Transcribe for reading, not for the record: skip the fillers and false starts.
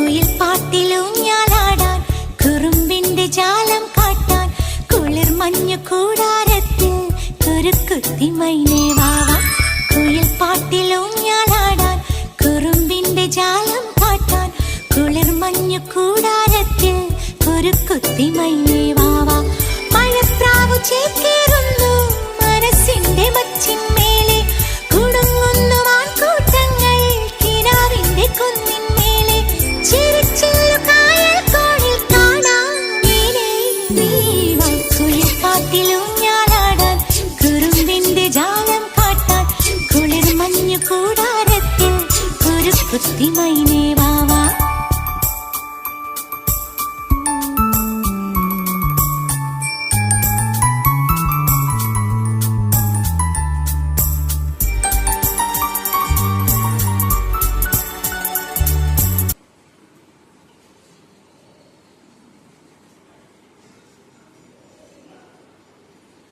കുയിൽ പാട്ടിലൂഞ്ഞാലാടാൻ കുറുമ്പിന്റെ ജാലം കാട്ടാൻ കുളിർ മഞ്ഞു കൂടാരത്തിൽ കുരുക്കുത്തി മൈനേ വാവാ. കുയിൽ പാട്ടിലൂഞ്ഞാലാടാൻ കുറുമ്പിന്റെ ജാലം കാട്ടാൻ കുളിർ മഞ്ഞു കൂടാരത്തിൽ കുരുക്കുത്തി മൈനേ വാവാ. മഴപ്രാവു ചേക്കേറുന്നു മനസ്സിന്റെ മച്ചിന്മേലെ കുടുങ്ങുന്നു മാൻകൂട്ടങ്ങൾ കിനാവിന്റെ കുന്നിന്മേലെ ചിരിച്ചില്ലു കായൽ കോണിൽ കാണാം നീലേ നീവാ. കുയിൽ പാട്ടിലൂഞ്ഞാലാടാൻ കുറുമ്പിന്റെ ജാലം കാട്ടാൻ കുളിർ മഞ്ഞു കൂടാരത്തിൽ കുരുക്കുത്തി മൈനേ